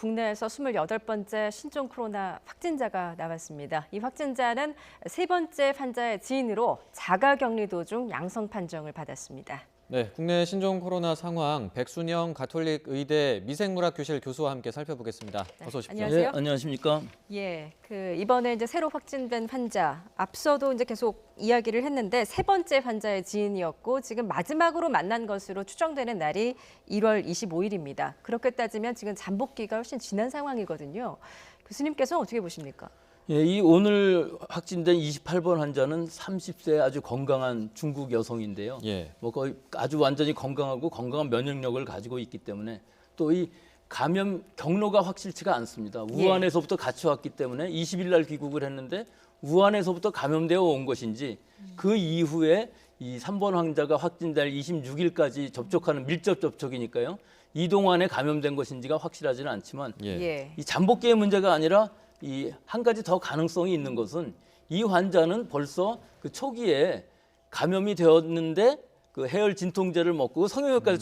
국내에서 28번째 신종 코로나 확진자가 나왔습니다. 이 확진자는 세 번째 환자의 지인으로 자가격리 도중 양성 판정을 받았습니다. 네, 국내 신종 코로나 상황 백순영 가톨릭 의대 미생물학 교실 교수와 함께 살펴보겠습니다. 어서 오십시오. 안녕하세요. 네, 안녕하십니까? 예, 이번에 이제 새로 확진된 환자 앞서도 이제 계속 이야기를 했는데 세 번째 환자의 지인이었고 지금 마지막으로 만난 것으로 추정되는 날이 1월 25일입니다. 그렇게 따지면 지금 잠복기가 훨씬 지난 상황이거든요. 교수님께서는 어떻게 보십니까? 예, 이 오늘 확진된 28번 환자는 30세 아주 건강한 중국 여성인데요. 예. 뭐 거의 아주 완전히 건강하고 건강한 면역력을 가지고 있기 때문에 또 이 감염 경로가 확실치가 않습니다. 우한에서부터 같이 왔기 때문에 20일 날 귀국을 했는데 우한에서부터 감염되어 온 것인지 그 이후에 이 3번 환자가 확진될 26일까지 접촉하는 밀접 접촉이니까요. 이 동안에 감염된 것인지가 확실하지는 않지만 예. 이 잠복기의 문제가 아니라 이 한 가지 더 가능성이 있는 것은 이 환자는 벌써 그 초기에 감염이 되었는데 그 해열 진통제를 먹고 성형외과에서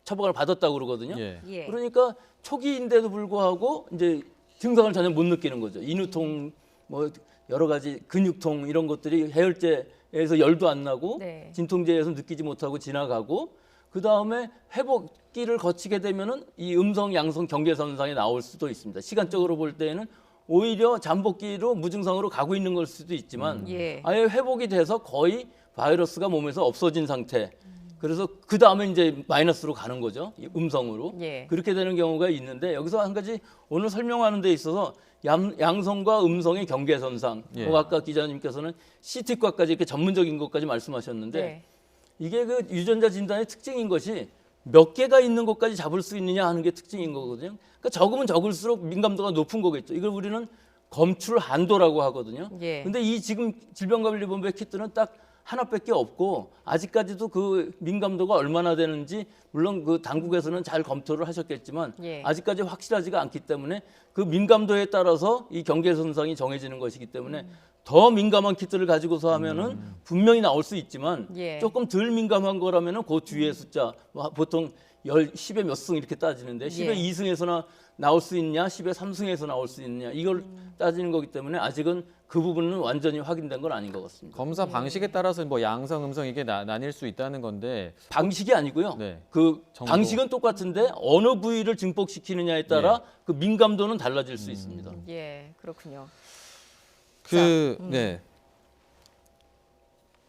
처방을 받았다고 그러거든요. 예. 그러니까 초기인데도 불구하고 이제 증상을 전혀 못 느끼는 거죠. 인후통, 뭐 여러 가지 근육통 이런 것들이 해열제에서 열도 안 나고 네. 진통제에서 느끼지 못하고 지나가고 그 다음에 회복기를 거치게 되면은 이 음성, 양성 경계선상에 나올 수도 있습니다. 시간적으로 볼 때에는 오히려 잠복기로 무증상으로 가고 있는 걸 수도 있지만 아예 회복이 돼서 거의 바이러스가 몸에서 없어진 상태. 그래서 그 다음에 이제 마이너스로 가는 거죠. 이 음성으로. 그렇게 되는 경우가 있는데 여기서 한 가지 오늘 설명하는 데 있어서 양성과 음성의 경계선상. 아까 기자님께서는 CT과까지 이렇게 전문적인 것까지 말씀하셨는데 이게 그 유전자 진단의 특징인 것이 몇 개가 있는 것까지 잡을 수 있느냐 하는 게 특징인 거거든요. 그러니까 적으면 적을수록 민감도가 높은 거겠죠. 이걸 우리는 검출 한도라고 하거든요. 근데 이 지금 질병관리본부의 키트는 딱 하나밖에 없고 아직까지도 그 민감도가 얼마나 되는지 물론 그 당국에서는 잘 검토를 하셨겠지만 아직까지 확실하지가 않기 때문에 그 민감도에 따라서 이 경계선상이 정해지는 것이기 때문에 더 민감한 키트를 가지고서 하면은 분명히 나올 수 있지만 조금 덜 민감한 거라면은 그 뒤에 숫자 보통 10에 몇 승 이렇게 따지는데 10에 2승에서나 나올 수 있냐 10에 3승에서 나올 수 있느냐 이걸 따지는 거기 때문에 아직은 그 부분은 완전히 확인된 건 아닌 것 같습니다. 검사 방식에 따라서 뭐 양성, 음성 이게 나뉠 수 있다는 건데 방식이 아니고요. 네. 그 정도. 방식은 똑같은데 어느 부위를 증폭시키느냐에 따라 그 민감도는 달라질 수 있습니다. 그렇군요. 네.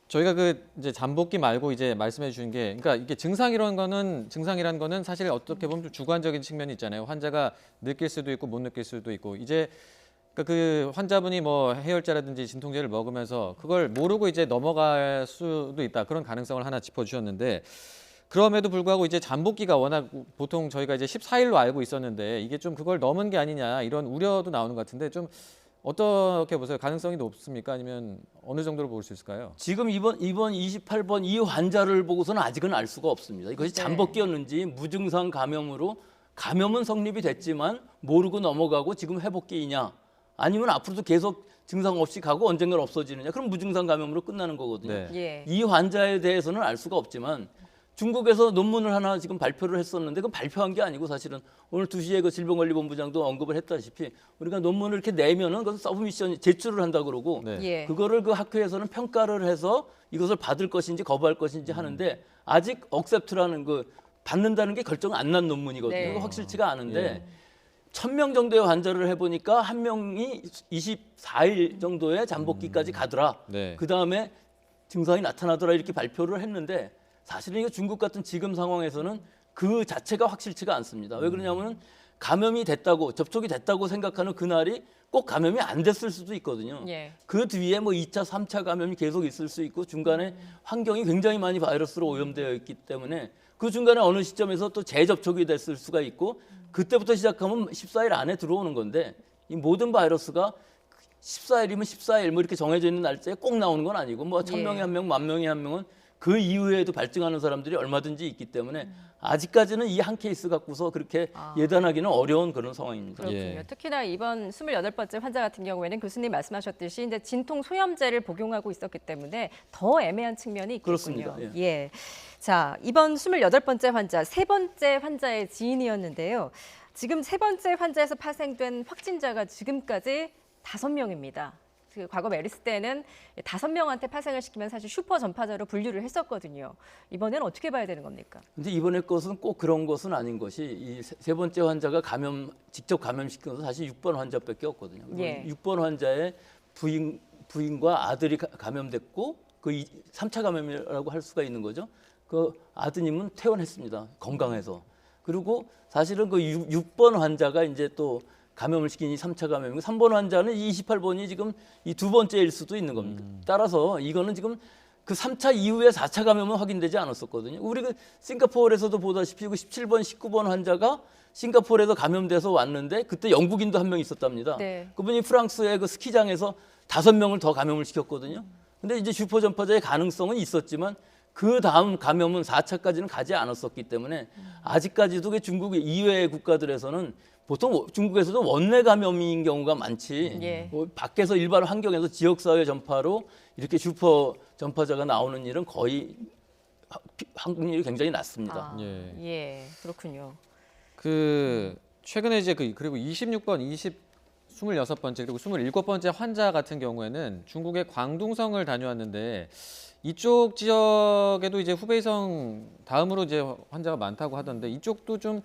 저희가 이제 잠복기 말고 이제 말씀해 주신 게, 그러니까 이게 증상이라는 거는 사실 어떻게 보면 좀 주관적인 측면이 있잖아요. 환자가 느낄 수도 있고 못 느낄 수도 있고, 이제 그 환자분이 뭐 해열제라든지 진통제를 먹으면서 그걸 모르고 이제 넘어갈 수도 있다. 그런 가능성을 하나 짚어주셨는데, 그럼에도 불구하고 이제 잠복기가 워낙 보통 저희가 이제 14일로 알고 있었는데 이게 좀 그걸 넘은 게 아니냐 이런 우려도 나오는 것 같은데 좀 어떻게 보세요? 가능성이 높습니까? 아니면 어느 정도로 볼 수 있을까요? 지금 이번 28번 이 환자를 보고서는 아직은 알 수가 없습니다. 이것이 잠복기였는지 무증상 감염으로 감염은 성립이 됐지만 모르고 넘어가고 지금 회복기이냐 아니면 앞으로도 계속 증상 없이 가고 언젠가 없어지느냐 그럼 무증상 감염으로 끝나는 거거든요. 이 환자에 대해서는 알 수가 없지만 중국에서 논문을 하나 지금 발표를 했었는데 그건 발표한 게 아니고 사실은 오늘 2시에 그 질병관리본부장도 언급을 했다시피 우리가 논문을 이렇게 내면은 그것은 서브미션 제출을 한다 그러고 그거를 그 학회에서는 평가를 해서 이것을 받을 것인지 거부할 것인지 하는데 아직 억셉트라는 그 받는다는 게 결정 안 난 논문이거든요. 확실치가 않은데 1000명 정도의 환자를 해보니까 한 명이 24일 정도의 잠복기까지 가더라. 그 다음에 증상이 나타나더라 이렇게 발표를 했는데 사실은 이거 중국 같은 지금 상황에서는 그 자체가 확실치가 않습니다. 왜 그러냐면은 감염이 됐다고 접촉이 됐다고 생각하는 그날이 꼭 감염이 안 됐을 수도 있거든요. 그 뒤에 뭐 2차, 3차 감염이 계속 있을 수 있고 중간에 환경이 굉장히 많이 바이러스로 오염되어 있기 때문에 그 중간에 어느 시점에서 또 재접촉이 됐을 수가 있고 그때부터 시작하면 14일 안에 들어오는 건데 이 모든 바이러스가 14일이면 14일 뭐 이렇게 정해져 있는 날짜에 꼭 나오는 건 아니고 뭐 1000명에 한 명, 10,000명에 한 명은 그 이후에도 발증하는 사람들이 얼마든지 있기 때문에 아직까지는 이 한 케이스 갖고서 그렇게 예단하기는 어려운 그런 상황입니다. 그렇군요. 특히나 이번 28번째 환자 같은 경우에는 교수님 말씀하셨듯이 이제 진통 소염제를 복용하고 있었기 때문에 더 애매한 측면이 있겠군요. 그렇습니다. 자, 이번 28번째 환자, 세 번째 환자의 지인이었는데요. 지금 세 번째 환자에서 파생된 확진자가 지금까지 5명입니다. 그 과거 메르스 때는 5명한테 파생을 시키면 사실 슈퍼 전파자로 분류를 했었거든요. 이번에는 어떻게 봐야 되는 겁니까? 근데 이번에 것은 꼭 그런 것은 아닌 것이 이 세 번째 환자가 직접 감염시킨 것은 사실 6번 환자밖에 없거든요. 예. 6번 환자의 부인과 아들이 감염됐고 그 3차 감염이라고 할 수가 있는 거죠. 그 아드님은 퇴원했습니다. 건강해서. 그리고 사실은 그 6번 환자가 이제 또 감염을 시킨 이 3차 감염이고 3번 환자는 28번이 지금 이 두 번째일 수도 있는 겁니다. 따라서 이거는 지금 그 3차 이후에 4차 감염은 확인되지 않았었거든요. 우리 그 싱가포르에서도 보다시피 그 17번, 19번 환자가 싱가포르에서 감염돼서 왔는데 그때 영국인도 한 명 있었답니다. 네. 그분이 프랑스의 그 스키장에서 5명을 더 감염을 시켰거든요. 근데 이제 슈퍼 전파자의 가능성은 있었지만 그 다음 감염은 4차까지는 가지 않았었기 때문에 아직까지도 그 중국 이외의 국가들에서는 보통 중국에서도 원내 감염인 경우가 많지 예. 뭐 밖에서 일반 환경에서 지역사회 전파로 이렇게 슈퍼 전파자가 나오는 일은 거의 확률이 굉장히 낮습니다. 아, 예. 예, 그렇군요. 그 최근에 이제 그리고 26번, 26번째 그리고 27번째 환자 같은 경우에는 중국의 광둥성을 다녀왔는데 이쪽 지역에도 이제 후베이성 다음으로 이제 환자가 많다고 하던데 이쪽도 좀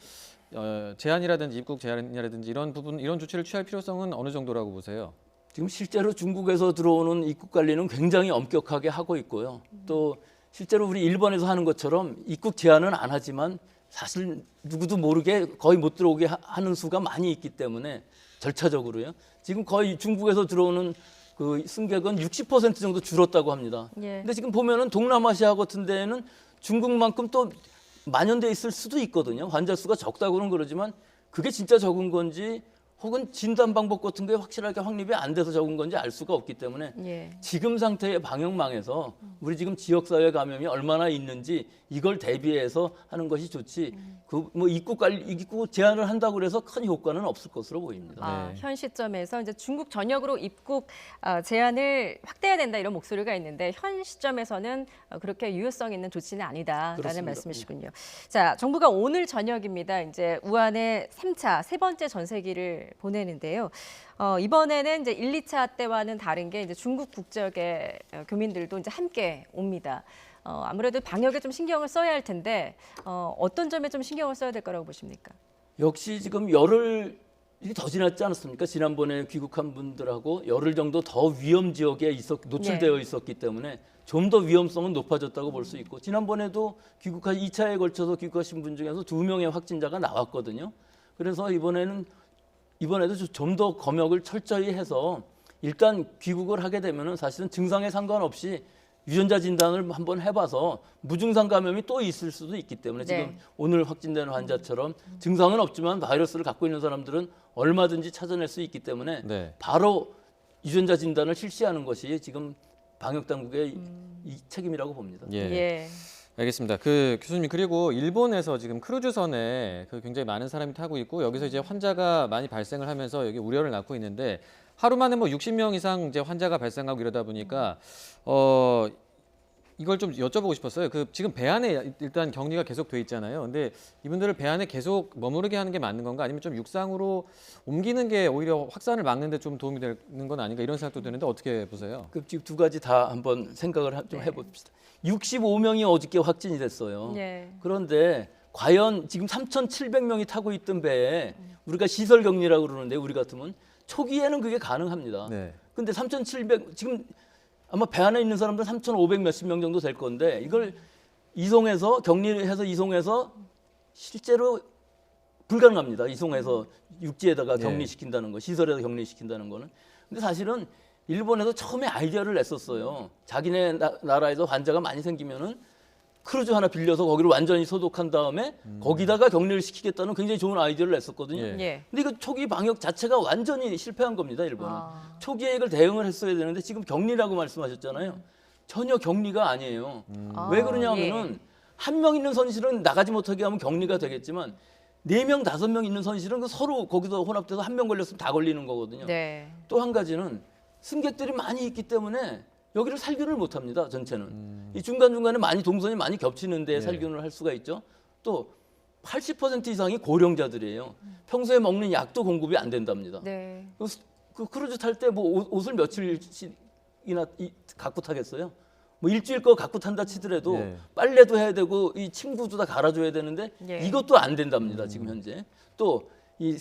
제한이라든지 입국 제한이라든지 이런 부분 이런 조치를 취할 필요성은 어느 정도라고 보세요? 지금 실제로 중국에서 들어오는 입국 관리는 굉장히 엄격하게 하고 있고요. 또 실제로 우리 일본에서 하는 것처럼 입국 제한은 안 하지만 사실 누구도 모르게 거의 못 들어오게 하는 수가 많이 있기 때문에 절차적으로요. 지금 거의 중국에서 들어오는 그 승객은 60% 정도 줄었다고 합니다. 예. 근데 지금 보면은 동남아시아 같은 데에는 중국만큼 또 만연돼 있을 수도 있거든요. 환자 수가 적다고는 그러지만 그게 진짜 적은 건지 혹은 진단 방법 같은 게 확실하게 확립이 안 돼서 적은 건지 알 수가 없기 때문에 예. 지금 상태의 방역망에서 우리 지금 지역사회 감염이 얼마나 있는지 이걸 대비해서 하는 것이 좋지. 그 뭐 입국 제한을 한다고 그래서 큰 효과는 없을 것으로 보입니다. 아, 네. 현 시점에서 이제 중국 전역으로 입국 제한을 확대해야 된다 이런 목소리가 있는데 현 시점에서는 그렇게 유효성 있는 조치는 아니다라는 그렇습니다. 말씀이시군요. 자, 정부가 오늘 저녁입니다. 이제 우한에 3차 세 번째 전세기를 보내는데요. 이번에는 이제 1, 2차 때와는 다른 게 이제 중국 국적의 교민들도 이제 함께 옵니다. 아무래도 방역에 좀 신경을 써야 할 텐데 어떤 점에 좀 신경을 써야 될 거라고 보십니까? 역시 지금 열흘이 더 지났지 않았습니까? 지난번에 귀국한 분들하고 열흘 정도 더 위험 지역에 노출되어 네. 있었기 때문에 좀 더 위험성은 높아졌다고 볼 수 있고 지난번에도 귀국한 2차에 걸쳐서 귀국하신 분 중에서 2명의 확진자가 나왔거든요. 그래서 이번에도 좀 더 검역을 철저히 해서 일단 귀국을 하게 되면은 사실은 증상에 상관없이 유전자 진단을 한번 해봐서 무증상 감염이 또 있을 수도 있기 때문에 네. 지금 오늘 확진되는 환자처럼 증상은 없지만 바이러스를 갖고 있는 사람들은 얼마든지 찾아낼 수 있기 때문에 네. 바로 유전자 진단을 실시하는 것이 지금 방역 당국의 이 책임이라고 봅니다. 예. 예. 알겠습니다. 그 교수님 그리고 일본에서 지금 크루즈선에 그 굉장히 많은 사람이 타고 있고 여기서 이제 환자가 많이 발생을 하면서 여기 우려를 낳고 있는데 하루 만에 뭐 60명 이상 이제 환자가 발생하고 이러다 보니까 이걸 좀 여쭤보고 싶었어요. 그 지금 배 안에 일단 격리가 계속 돼 있잖아요. 근데 이분들을 배 안에 계속 머무르게 하는 게 맞는 건가? 아니면 좀 육상으로 옮기는 게 오히려 확산을 막는 데 좀 도움이 되는 건 아닌가? 이런 생각도 드는데 어떻게 보세요? 그 지금 두 가지 다 한번 생각을 좀 해봅시다. 65명이 어저께 확진이 됐어요. 예. 그런데 과연 지금 3,700명이 타고 있던 배에 우리가 시설 격리라고 그러는데 우리 같으면 초기에는 그게 가능합니다. 네. 근데 3,700 지금 아마 배 안에 있는 사람들 3,500 몇십 명 정도 될 건데 이걸 격리해서 이송해서 실제로 불가능합니다. 이송해서 육지에다가 네. 격리시킨다는 거, 시설에다 격리시킨다는 거는. 근데 사실은 일본에서 처음에 아이디어를 냈었어요. 자기네 나라에서 환자가 많이 생기면은 크루즈 하나 빌려서 거기를 완전히 소독한 다음에 거기다가 격리를 시키겠다는 굉장히 좋은 아이디어를 냈었거든요. 예. 예. 근데 이거 초기 방역 자체가 완전히 실패한 겁니다, 일본은. 아. 초기에 이걸 대응을 했어야 되는데 지금 격리라고 말씀하셨잖아요. 전혀 격리가 아니에요. 아, 왜 그러냐면은 한 명 있는 선실은 나가지 못하게 하면 격리가 되겠지만 4명, 5명 있는 선실은 그 서로 거기서 혼합돼서 한 명 걸렸으면 다 걸리는 거거든요. 네. 또 한 가지는 승객들이 많이 있기 때문에 여기를 살균을 못 합니다, 전체는. 이 중간중간에 동선이 많이 겹치는데 네. 살균을 할 수가 있죠. 또 80% 이상이 고령자들이에요. 평소에 먹는 약도 공급이 안 된답니다. 네. 그 크루즈 탈 때 뭐 옷을 며칠씩이나 갖고 타겠어요? 뭐 일주일 거 갖고 탄다 치더라도 네. 빨래도 해야 되고 이 침구도 다 갈아줘야 되는데 예. 이것도 안 된답니다. 지금 현재. 또 이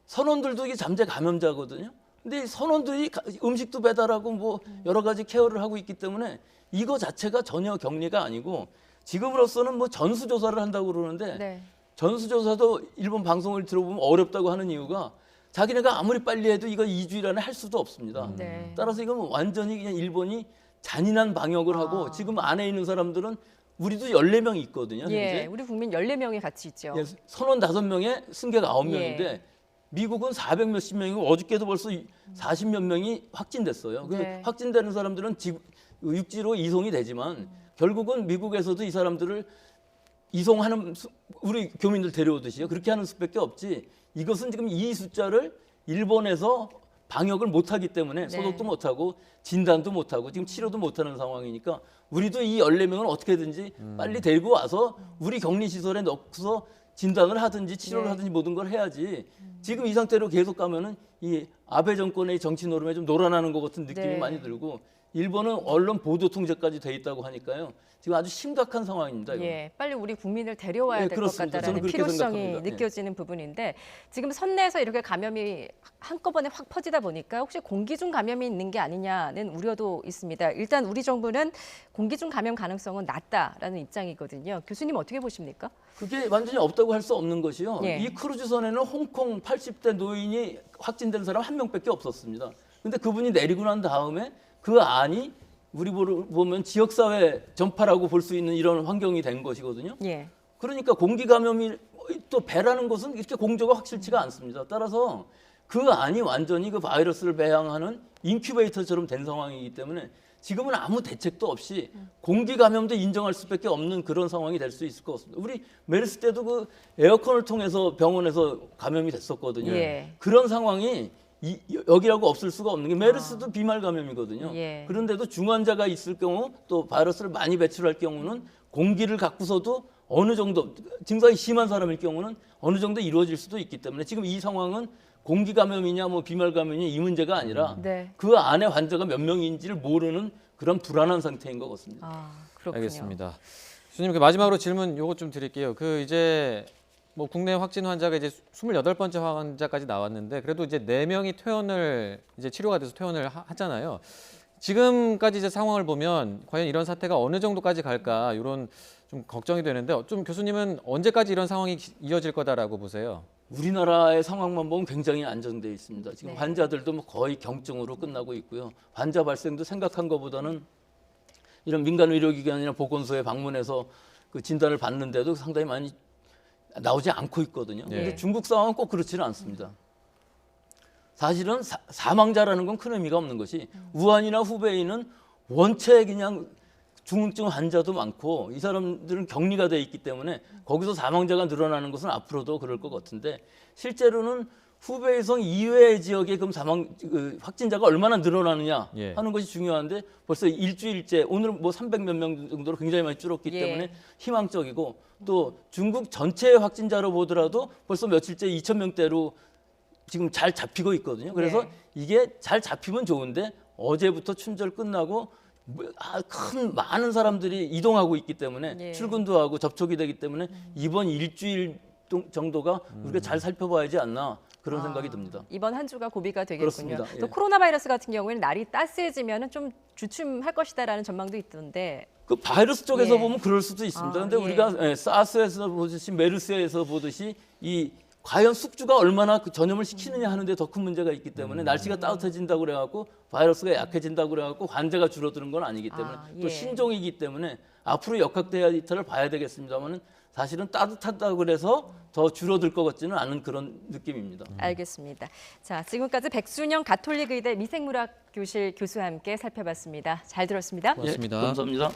선원들도 이게 잠재 감염자거든요. 근데 이 선원들이 음식도 배달하고 뭐 여러 가지 케어를 하고 있기 때문에 이거 자체가 전혀 격리가 아니고 지금으로서는 뭐 전수조사를 한다고 그러는데 네. 전수조사도 일본 방송을 들어보면 어렵다고 하는 이유가 자기네가 아무리 빨리 해도 이거 2주일 안에 할 수도 없습니다. 네. 따라서 이건 완전히 그냥 일본이 잔인한 방역을 하고 아. 지금 안에 있는 사람들은 우리도 14명이 있거든요. 예, 현재. 우리 국민 14명이 같이 있죠. 예, 선원 5명에 승객 9명인데 예. 미국은 400 몇십 명이고 어저께도 벌써 40 몇 명이 확진됐어요. 그 네. 확진되는 사람들은 육지로 이송이 되지만 결국은 미국에서도 이 사람들을 이송하는 우리 교민들 데려오듯이요. 그렇게 하는 수밖에 없지. 이것은 지금 이 숫자를 일본에서 방역을 못하기 때문에 네. 소독도 못하고 진단도 못하고 지금 치료도 못하는 상황이니까 우리도 이 14명을 어떻게든지 빨리 데리고 와서 우리 격리시설에 넣고서 진단을 하든지 치료를 네. 하든지 모든 걸 해야지. 지금 이 상태로 계속 가면은 이 아베 정권의 정치 노름에 좀 놀아나는 것 같은 느낌이 네. 많이 들고 일본은 언론 보도 통제까지 돼 있다고 하니까요. 지금 아주 심각한 상황입니다. 이건. 예, 빨리 우리 국민을 데려와야 예, 될 것 그렇습니다. 같다라는 저는 그렇게 필요성이 생각합니다. 예. 느껴지는 부분인데 지금 선내에서 이렇게 감염이 한꺼번에 확 퍼지다 보니까 혹시 공기 중 감염이 있는 게 아니냐는 우려도 있습니다. 일단 우리 정부는 공기 중 감염 가능성은 낮다라는 입장이거든요. 교수님 어떻게 보십니까? 그게 완전히 없다고 할 수 없는 것이요. 예. 이 크루즈선에는 홍콩 80대 노인이 확진된 사람 한 명밖에 없었습니다. 근데 그분이 내리고 난 다음에 그 안이 우리 보면 지역사회 전파라고 볼 수 있는 이런 환경이 된 것이거든요. 예. 그러니까 공기 감염이 또 배라는 것은 이렇게 공조가 확실치가 않습니다. 따라서 그 안이 완전히 그 바이러스를 배양하는 인큐베이터처럼 된 상황이기 때문에 지금은 아무 대책도 없이 공기 감염도 인정할 수밖에 없는 그런 상황이 될 수 있을 것 같습니다. 우리 메르스 때도 그 에어컨을 통해서 병원에서 감염이 됐었거든요. 예. 그런 상황이 여기라고 없을 수가 없는 게 메르스도 비말 감염이거든요. 예. 그런데도 중환자가 있을 경우 또 바이러스를 많이 배출할 경우는 공기를 갖고서도 어느 정도 증상이 심한 사람일 경우는 어느 정도 이루어질 수도 있기 때문에 지금 이 상황은 공기 감염이냐 뭐 비말 감염이냐 이 문제가 아니라 네. 그 안에 환자가 몇 명인지를 모르는 그런 불안한 상태인 것 같습니다. 아, 그렇군요. 알겠습니다. 교수님, 그 마지막으로 질문 요거 좀 드릴게요. 그 이제 뭐 국내 확진 환자가 이제 28번째 환자까지 나왔는데 그래도 이제 4명이 퇴원을 이제 치료가 돼서 퇴원을 하잖아요. 지금까지 이제 상황을 보면 과연 이런 사태가 어느 정도까지 갈까 이런 좀 걱정이 되는데 좀 교수님은 언제까지 이런 상황이 이어질 거다라고 보세요? 우리나라의 상황만 보면 굉장히 안정돼 있습니다. 지금 네. 환자들도 뭐 거의 경증으로 끝나고 있고요. 환자 발생도 생각한 것보다는 이런 민간 의료기관이나 보건소에 방문해서 그 진단을 받는데도 상당히 많이 나오지 않고 있거든요. 네. 그런데 중국 상황은 꼭 그렇지는 않습니다. 사실은 사망자라는 건 큰 의미가 없는 것이 우한이나 후베이는 원체 그냥 중증 환자도 많고 이 사람들은 격리가 돼 있기 때문에 거기서 사망자가 늘어나는 것은 앞으로도 그럴 것 같은데 실제로는 후베이성 이외의 지역에 그럼 확진자가 얼마나 늘어나느냐 예. 하는 것이 중요한데 벌써 일주일째 오늘 뭐 300 몇 명 정도로 굉장히 많이 줄었기 예. 때문에 희망적이고 또 중국 전체 확진자로 보더라도 벌써 며칠째 2,000명대로 지금 잘 잡히고 있거든요. 그래서 네. 이게 잘 잡히면 좋은데 어제부터 춘절 끝나고 많은 사람들이 이동하고 있기 때문에 예. 출근도 하고 접촉이 되기 때문에 이번 일주일 정도가 우리가 잘 살펴봐야지 않나 그런 생각이 듭니다. 이번 한 주가 고비가 되겠군요. 그렇습니다. 또 예. 코로나 바이러스 같은 경우에는 날이 따스해지면 좀 주춤할 것이다라는 전망도 있던데. 그 바이러스 쪽에서 예. 보면 그럴 수도 있습니다. 아, 그런데 예. 우리가 사스에서 보듯이 메르스에서 보듯이 이 과연 숙주가 얼마나 그 전염을 시키느냐 하는데 더 큰 문제가 있기 때문에 날씨가 따뜻해진다고 그래갖고 바이러스가 약해진다고 그래갖고 환자가 줄어드는 건 아니기 때문에 예. 또 신종이기 때문에 앞으로 역학데이터를 봐야 되겠습니다만은 사실은 따뜻하다고 그래서 더 줄어들 것 같지는 않은 그런 느낌입니다. 알겠습니다. 자, 지금까지 백순영 가톨릭 의대 미생물학 교실 교수와 함께 살펴봤습니다. 잘 들었습니다. 고맙습니다. 감사합니다.